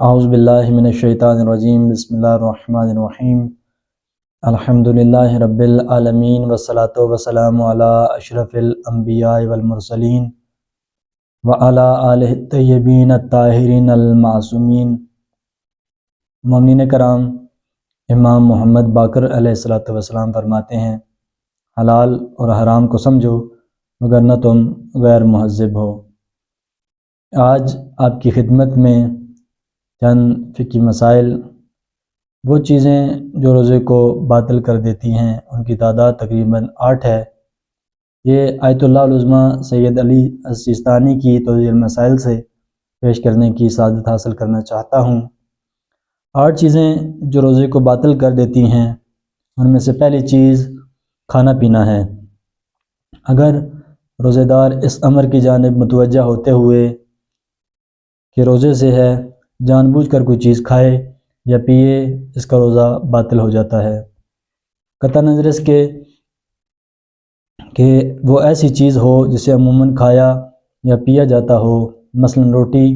اعوذ باللہ من الشیطان الرجیم، بسم اللہ الرحمن الرحیم۔ الحمدللہ رب العالمین والصلاة والسلام علی اشرف الانبیاء والمرسلین وعلی آلہ الطیبین الطاہرین المعصومین۔ مومنین کرام، امام محمد باقر علیہ السلام فرماتے ہیں، حلال اور حرام کو سمجھو مگر نہ تم غیر مہذب ہو۔ آج آپ کی خدمت میں چند فقہی مسائل، وہ چیزیں جو روزے کو باطل کر دیتی ہیں، ان کی تعداد تقریباً 8 ہے۔ یہ آیت اللہ العظمیٰ سید علی السیستانی کی توضیح المسائل سے پیش کرنے کی سعادت حاصل کرنا چاہتا ہوں۔ 8 چیزیں جو روزے کو باطل کر دیتی ہیں، ان میں سے پہلی چیز کھانا پینا ہے۔ اگر روزے دار اس امر کی جانب متوجہ ہوتے ہوئے کہ روزے سے ہے، جان بوجھ کر کوئی چیز کھائے یا پیے، اس کا روزہ باطل ہو جاتا ہے۔ قطع نظر اس کے کہ وہ ایسی چیز ہو جسے عموماً کھایا یا پیا جاتا ہو، مثلاً روٹی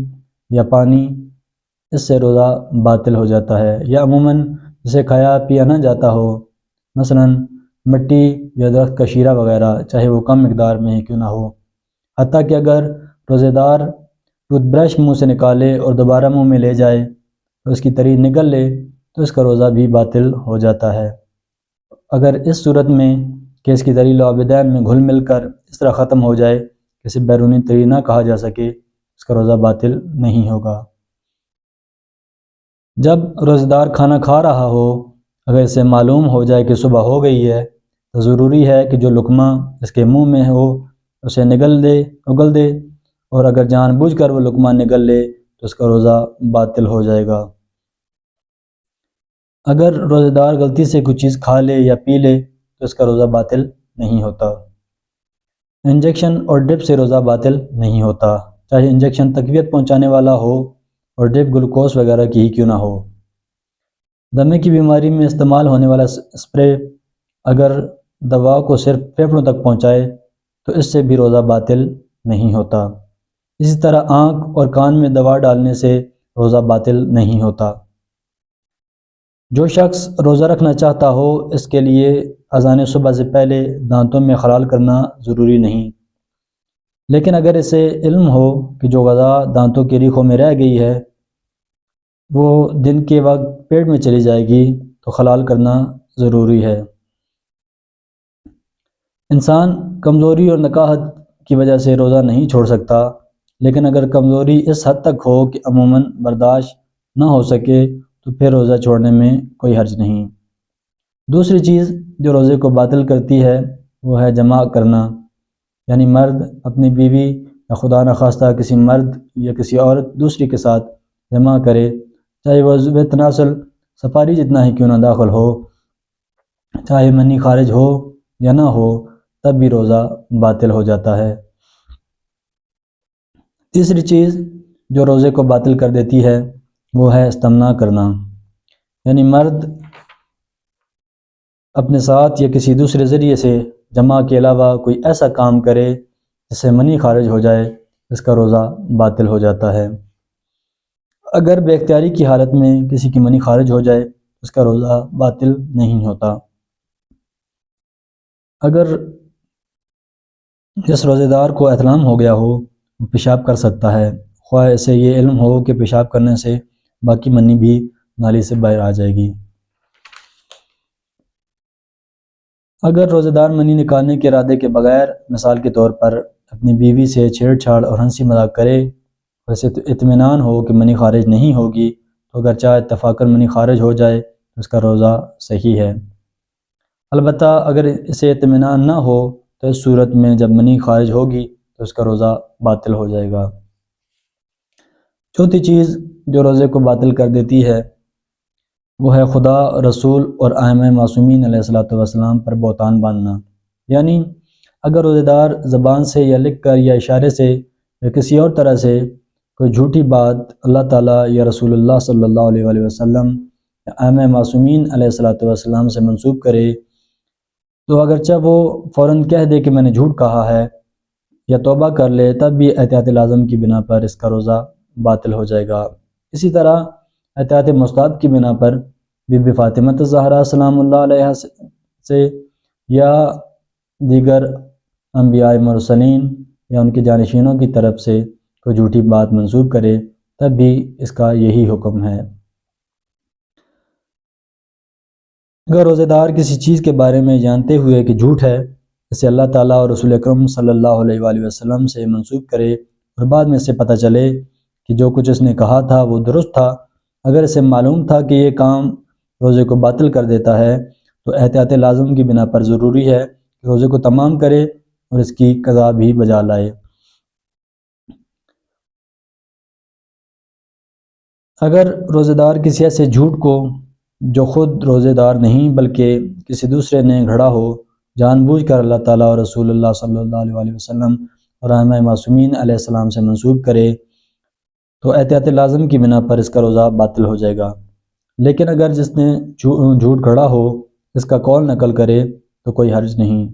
یا پانی، اس سے روزہ باطل ہو جاتا ہے۔ یا عموماً جسے کھایا پیا نہ جاتا ہو، مثلاً مٹی یا درخت کا شیرہ وغیرہ، چاہے وہ کم مقدار میں ہی کیوں نہ ہو۔ حتیٰ کہ اگر روزے دار ٹوتھ برش منہ سے نکالے اور دوبارہ منہ میں لے جائے تو اس کی تری نگل لے تو اس کا روزہ بھی باطل ہو جاتا ہے۔ اگر اس صورت میں کہ اس کی تری لعابدین میں گھل مل کر اس طرح ختم ہو جائے کہ اسے بیرونی تری نہ کہا جا سکے، اس کا روزہ باطل نہیں ہوگا۔ جب روزہ دار کھانا کھا رہا ہو، اگر اسے معلوم ہو جائے کہ صبح ہو گئی ہے، تو ضروری ہے کہ جو لقمہ اس کے منہ میں ہو اسے اگل دے، اور اگر جان بوجھ کر وہ لقمہ نگل لے تو اس کا روزہ باطل ہو جائے گا۔ اگر روزہ دار غلطی سے کوئی چیز کھا لے یا پی لے تو اس کا روزہ باطل نہیں ہوتا۔ انجیکشن اور ڈرپ سے روزہ باطل نہیں ہوتا، چاہے انجیکشن تقویت پہنچانے والا ہو اور ڈرپ گلوکوز وغیرہ کی ہی کیوں نہ ہو۔ دمے کی بیماری میں استعمال ہونے والا اسپرے اگر دوا کو صرف پھیپھڑوں تک پہنچائے تو اس سے بھی روزہ باطل نہیں ہوتا۔ اسی طرح آنکھ اور کان میں دوا ڈالنے سے روزہ باطل نہیں ہوتا۔ جو شخص روزہ رکھنا چاہتا ہو، اس کے لیے اذان صبح سے پہلے دانتوں میں خلال کرنا ضروری نہیں، لیکن اگر اسے علم ہو کہ جو غذا دانتوں کی ریخوں میں رہ گئی ہے وہ دن کے وقت پیٹ میں چلی جائے گی تو خلال کرنا ضروری ہے۔ انسان کمزوری اور نکاہت کی وجہ سے روزہ نہیں چھوڑ سکتا، لیکن اگر کمزوری اس حد تک ہو کہ عموماً برداشت نہ ہو سکے تو پھر روزہ چھوڑنے میں کوئی حرج نہیں۔ دوسری چیز جو روزے کو باطل کرتی ہے وہ ہے جماع کرنا، یعنی مرد اپنی بیوی یا خدا نخواستہ کسی مرد یا کسی عورت دوسری کے ساتھ جماع کرے، چاہے وہ عضو تناسل سفاری جتنا ہی کیوں نہ داخل ہو، چاہے منی خارج ہو یا نہ ہو، تب بھی روزہ باطل ہو جاتا ہے۔ تیسری چیز جو روزے کو باطل کر دیتی ہے وہ ہے استمنا کرنا، یعنی مرد اپنے ساتھ یا کسی دوسرے ذریعے سے جماع کے علاوہ کوئی ایسا کام کرے جس سے منی خارج ہو جائے، اس کا روزہ باطل ہو جاتا ہے۔ اگر بے اختیاری کی حالت میں کسی کی منی خارج ہو جائے اس کا روزہ باطل نہیں ہوتا۔ اگر جس روزے دار کو احتلام ہو گیا ہو وہ پیشاب کر سکتا ہے، خواہ اسے یہ علم ہو کہ پیشاب کرنے سے باقی منی بھی نالی سے باہر آ جائے گی۔ اگر روزے دار منی نکالنے کے ارادے کے بغیر، مثال کے طور پر اپنی بیوی سے چھیڑ چھاڑ اور ہنسی مذاق کرے، ویسے تو اطمینان ہو کہ منی خارج نہیں ہوگی، تو اگر چاہے اتفاقاً منی خارج ہو جائے تو اس کا روزہ صحیح ہے۔ البتہ اگر اسے اطمینان نہ ہو تو اس صورت میں جب منی خارج ہوگی تو اس کا روزہ باطل ہو جائے گا۔ چوتھی چیز جو روزے کو باطل کر دیتی ہے وہ ہے خدا، رسول اور ائمہ معصومین علیہ السلام پر بہتان باندھنا، یعنی اگر روزے دار زبان سے یا لکھ کر یا اشارے سے یا کسی اور طرح سے کوئی جھوٹی بات اللہ تعالیٰ یا رسول اللہ صلی اللہ علیہ وسلم یا ائمہ معصومین علیہ السلام سے منسوب کرے تو اگرچہ وہ فوراً کہہ دے کہ میں نے جھوٹ کہا ہے یا توبہ کر لے، تب بھی احتیاط لازم کی بنا پر اس کا روزہ باطل ہو جائے گا۔ اسی طرح احتیاط مستعد کی بنا پر بی بی فاطمہ الزہرا سلام اللہ علیہ سے یا دیگر انبیاء مرسلین یا ان کے جانشینوں کی طرف سے کوئی جھوٹی بات منسوب کرے تب بھی اس کا یہی حکم ہے۔ اگر روزہ دار کسی چیز کے بارے میں جانتے ہوئے کہ جھوٹ ہے، اسے اللہ تعالیٰ اور رسول اکرم صلی اللہ علیہ وآلہ وسلم سے منسوب کرے اور بعد میں اسے پتہ چلے کہ جو کچھ اس نے کہا تھا وہ درست تھا، اگر اسے معلوم تھا کہ یہ کام روزے کو باطل کر دیتا ہے تو احتیاط لازم کی بنا پر ضروری ہے کہ روزے کو تمام کرے اور اس کی قضا بھی بجا لائے۔ اگر روزہ دار کسی ایسے جھوٹ کو جو خود روزہ دار نہیں بلکہ کسی دوسرے نے گھڑا ہو جان بوجھ کر اللہ تعالیٰ اور رسول اللہ صلی اللہ علیہ وآلہ وسلم اور ائمہ معصومین علیہ السلام سے منسوب کرے تو احتیاط لازم کی بنا پر اس کا روزہ باطل ہو جائے گا، لیکن اگر جس نے جھوٹ گھڑا ہو اس کا قول نقل کرے تو کوئی حرج نہیں۔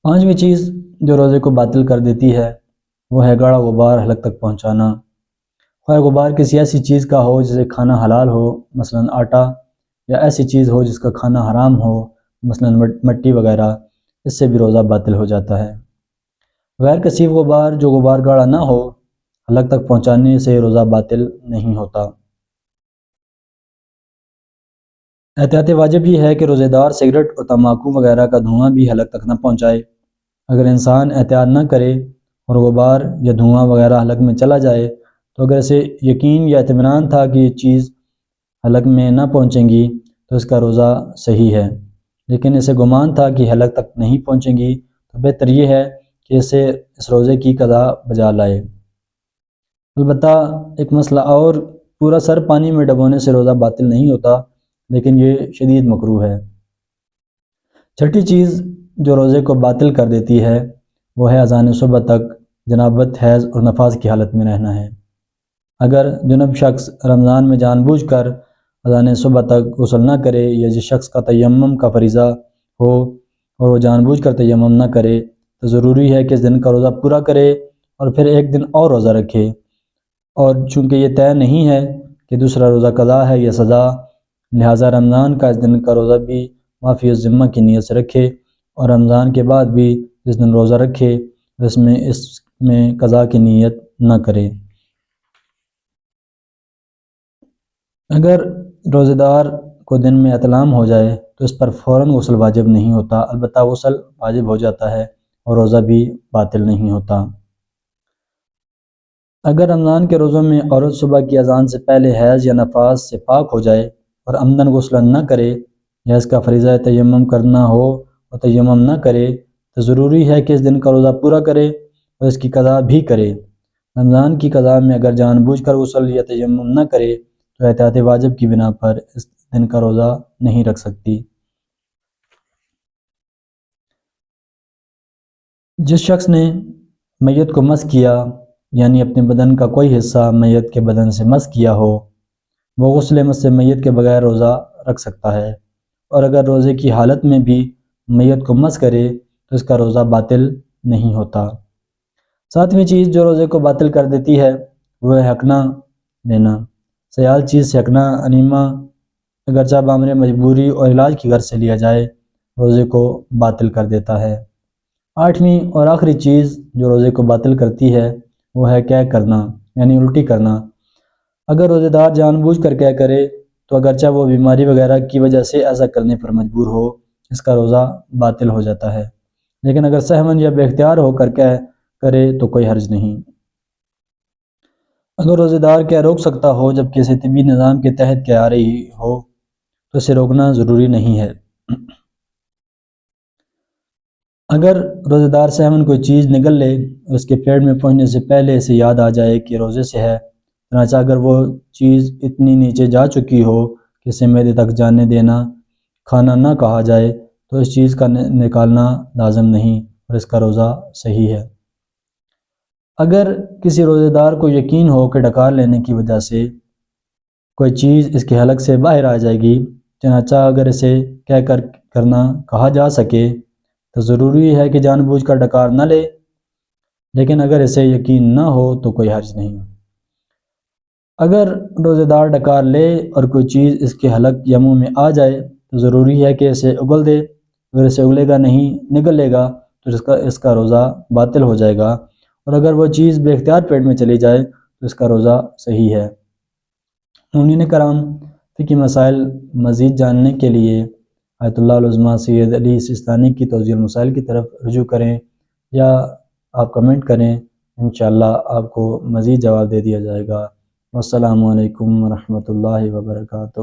پانچویں چیز جو روزے کو باطل کر دیتی ہے وہ ہے گاڑا غبار حلق تک پہنچانا۔ خواہ غبار کسی ایسی چیز کا ہو جسے کھانا حلال ہو مثلا آٹا، یا ایسی چیز ہو جس کا کھانا حرام ہو مثلا مٹی وغیرہ، اس سے بھی روزہ باطل ہو جاتا ہے۔ غیر کثیف غبار جو غبار گاڑا نہ ہو حلق تک پہنچانے سے روزہ باطل نہیں ہوتا۔ احتیاط واجب یہ ہے کہ روزہ دار سگریٹ اور تمباکو وغیرہ کا دھواں بھی حلق تک نہ پہنچائے۔ اگر انسان احتیاط نہ کرے اور غبار یا دھواں وغیرہ حلق میں چلا جائے تو اگر اسے یقین یا اطمینان تھا کہ یہ چیز حلق میں نہ پہنچیں گی تو اس کا روزہ صحیح ہے، لیکن اسے گمان تھا کہ حلق تک نہیں پہنچیں گی تو بہتر یہ ہے کہ اسے اس روزے کی قضا بجا لائے۔ البتہ ایک مسئلہ اور، پورا سر پانی میں ڈبونے سے روزہ باطل نہیں ہوتا، لیکن یہ شدید مکروہ ہے۔ چھٹی چیز جو روزے کو باطل کر دیتی ہے وہ ہے اذان صبح تک جنابت، حیض اور نفاس کی حالت میں رہنا ہے۔ اگر جنب شخص رمضان میں جان بوجھ کر اذان صبح تک غسل نہ کرے یا جس شخص کا تیمم کا فریضہ ہو اور وہ جان بوجھ کر تیمم نہ کرے تو ضروری ہے کہ اس دن کا روزہ پورا کرے اور پھر ایک دن اور روزہ رکھے، اور چونکہ یہ طے نہیں ہے کہ دوسرا روزہ قضا ہے یا سزا، لہٰذا رمضان کا اس دن کا روزہ بھی معافی الذمہ کی نیت سے رکھے اور رمضان کے بعد بھی جس دن روزہ رکھے اس میں قضا کی نیت نہ کرے۔ اگر روزہ دار کو دن میں احتلام ہو جائے تو اس پر فوراً غسل واجب نہیں ہوتا، البتہ غسل واجب ہو جاتا ہے اور روزہ بھی باطل نہیں ہوتا۔ اگر رمضان کے روزوں میں عورت صبح کی اذان سے پہلے حیض یا نفاس سے پاک ہو جائے اور عمدن غسل نہ کرے یا اس کا فریضہ تیمم کرنا ہو اور تیمم نہ کرے تو ضروری ہے کہ اس دن کا روزہ پورا کرے اور اس کی قضا بھی کرے۔ رمضان کی قضا میں اگر جان بوجھ کر غسل یا تیمم نہ کرے تو احتیاط واجب کی بنا پر اس دن کا روزہ نہیں رکھ سکتی۔ جس شخص نے میت کو مس کیا یعنی اپنے بدن کا کوئی حصہ میت کے بدن سے مس کیا ہو وہ غسل مس میت کے بغیر روزہ رکھ سکتا ہے، اور اگر روزے کی حالت میں بھی میت کو مس کرے تو اس کا روزہ باطل نہیں ہوتا۔ ساتویں چیز جو روزے کو باطل کر دیتی ہے وہ ہے ہکنا لینا۔ سیال چیز سے ہکنا انیما اگرچہ بامر مجبوری اور علاج کی غرض سے لیا جائے روزے کو باطل کر دیتا ہے۔ آٹھویں اور آخری چیز جو روزے کو باطل کرتی ہے وہ ہے قے کرنا یعنی الٹی کرنا۔ اگر روزہ دار جان بوجھ کر قے کرے تو اگرچہ وہ بیماری وغیرہ کی وجہ سے ایسا کرنے پر مجبور ہو اس کا روزہ باطل ہو جاتا ہے، لیکن اگر سہون یا بے اختیار ہو کر قے کرے تو کوئی حرج نہیں۔ اگر روزہ دار قے روک سکتا ہو جب کسی طبی نظام کے تحت قے آ رہی ہو تو اسے روکنا ضروری نہیں ہے۔ اگر روزہ دار سہون کوئی چیز نگل لے اور اس کے پیٹ میں پہنچنے سے پہلے اسے یاد آ جائے کہ روزے سے ہے، چنانچہ اگر وہ چیز اتنی نیچے جا چکی ہو کہ اسے معدے تک جانے دینا کھانا نہ کہا جائے تو اس چیز کا نکالنا لازم نہیں اور اس کا روزہ صحیح ہے۔ اگر کسی روزہ دار کو یقین ہو کہ ڈکار لینے کی وجہ سے کوئی چیز اس کے حلق سے باہر آ جائے گی، چنانچہ اگر اسے قے کرنا کہا جا سکے تو ضروری ہے کہ جان بوجھ کر ڈکار نہ لے، لیکن اگر اسے یقین نہ ہو تو کوئی حرج نہیں۔ اگر روزہ دار ڈکار لے اور کوئی چیز اس کے حلق یا منہ میں آ جائے تو ضروری ہے کہ اسے اگل دے، اگر اسے اگلے گا نہیں، نگل لے گا تو اس کا روزہ باطل ہو جائے گا، اور اگر وہ چیز بے اختیار پیٹ میں چلی جائے تو اس کا روزہ صحیح ہے۔ مومنین کرام، فقہی مسائل مزید جاننے کے لیے آیت اللہ العظمیٰ سید علی سیستانی کی توضیح المسائل کی طرف رجوع کریں یا آپ کمنٹ کریں، انشاءاللہ آپ کو مزید جواب دے دیا جائے گا۔ والسلام علیکم ورحمۃ اللہ وبرکاتہ۔